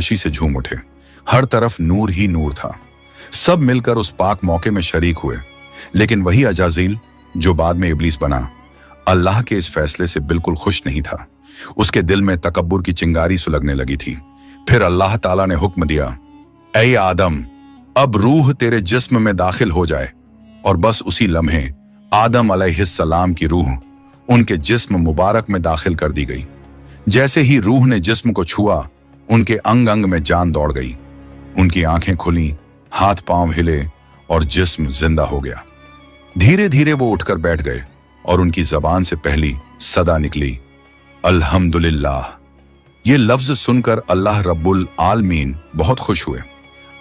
खुशी से झूम उठे। हर तरफ नूर ही नूर था। सब मिलकर उस पाक मौके में शरीक हुए। लेकिन वही अजाजील जो बाद में इब्लीस बना, अल्लाह के इस फैसले से बिल्कुल खुश नहीं था। उसके दिल में तकब्बुर की चिंगारी सुलगने लगी थी। फिर अल्लाह ताला ने हुक्म दिया, ऐ आदम, अब रूह तेरे जिस्म में दाखिल हो जाए। और बस उसी लम्हे आदम अलैहिस्सलाम की रूह उनके जिस्म मुबारक में दाखिल कर दी गई। जैसे ही रूह ने जिस्म को छुआ, उनके अंग अंग में जान दौड़ गई। उनकी आंखें खुली, हाथ पांव हिले और जिस्म जिंदा हो गया। धीरे धीरे वो उठकर बैठ गए और उनकी जबान से पहली सदा निकली, अल्हम्दुलिल्लाह। ये लफ्ज सुनकर अल्लाह रब्बुल आलमीन बहुत खुश हुए।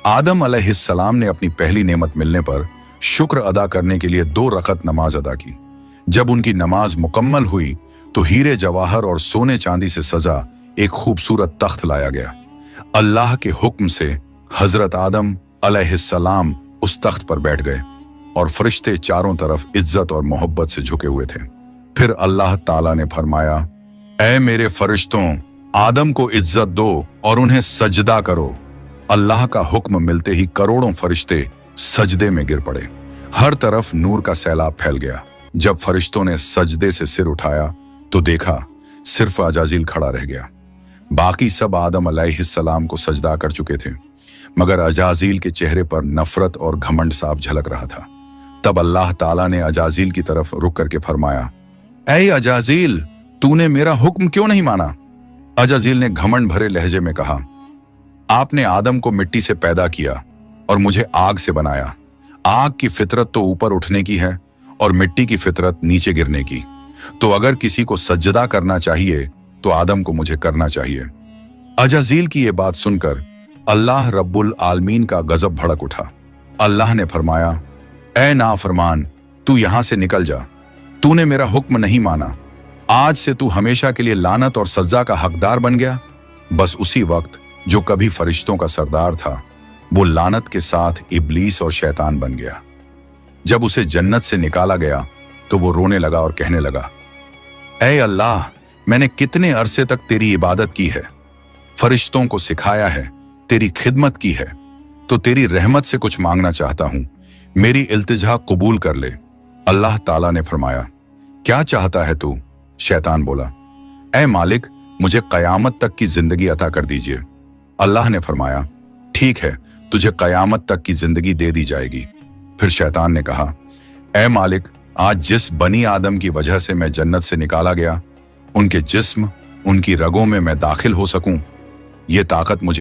आदम अलैहिस्सलाम ने अपनी पहली नेमत मिलने पर शुक्र अदा करने के लिए 2 रकत नमाज अदा की। जब उनकी नमाज मुकम्मल हुई तो हीरे जवाहर और सोने चांदी से सजा एक खूबसूरत तख्त लाया गया। अल्लाह के हुक्म से हजरत आदम अलैहिस्सलाम उस तख्त पर बैठ गए और फरिश्ते चारों तरफ इज्जत और मोहब्बत से झुके हुए थे। फिर अल्लाह ताला ने फरमाया, ऐ मेरे फरिश्तों, आदम को इज्जत दो और उन्हें सजदा करो। अल्लाह का हुक्म मिलते ही करोड़ों फरिश्ते सजदे में गिर पड़े। हर तरफ नूर का सैलाब फैल गया। जब फरिश्तों ने सजदे से सिर उठाया तो देखा सिर्फ अजाजील खड़ा रह गया। बाकी सब आदम अलैहिस्सलाम को सजदा कर चुके थे, मगर अजाजील के चेहरे पर नफरत और घमंड साफ झलक रहा था। तब अल्लाह ताला ने अजाजील की तरफ रुक करके फरमाया, ऐ अजाजील, तूने मेरा हुक्म क्यों नहीं माना? अजाजील ने घमंड भरे लहजे में कहा, आपने आदम को मिट्टी से पैदा किया और मुझे आग से बनाया। आग की फितरत तो ऊपर उठने की है और मिट्टी की फितरत नीचे गिरने की। तो अगर किसी को सजदा करना चाहिए तो आदम को मुझे करना चाहिए। अजाजील की ये बात सुनकर अल्लाह रब्बुल आलमीन का गजब भड़क उठा। अल्लाह ने फरमाया, ऐ नाफरमान, तू यहां से निकल जा। तूने मेरा हुक्म नहीं माना। आज से तू हमेशा के लिए लानत और सजा का हकदार बन गया। बस उसी वक्त जो कभी फरिश्तों का सरदार था, वो लानत के साथ इब्लीस और शैतान बन गया। जब उसे जन्नत से निकाला गया तो वो रोने लगा और कहने लगा, ऐ अल्लाह, मैंने कितने अरसे तक तेरी इबादत की है, फरिश्तों को सिखाया है, तेरी खिदमत की है, तो तेरी रहमत से कुछ मांगना चाहता हूं। मेरी इल्तिजा कबूल कर ले। अल्लाह ताला ने फरमाया, क्या चाहता है तू? शैतान बोला, ऐ मालिक, मुझे कयामत तक की जिंदगी अता कर दीजिए। अल्लाह ने फरमाया, ठीक है, तुझे कयामत तक की जिंदगी दे दी जाएगी। फिर शैतान ने कहा, ऐ मालिक, आज जिस बनी आदम की वजह से मैं जन्नत से निकाला गया, उनके जिस्म, उनकी रगों में मैं दाखिल हो सकूं, ये ताकत मुझे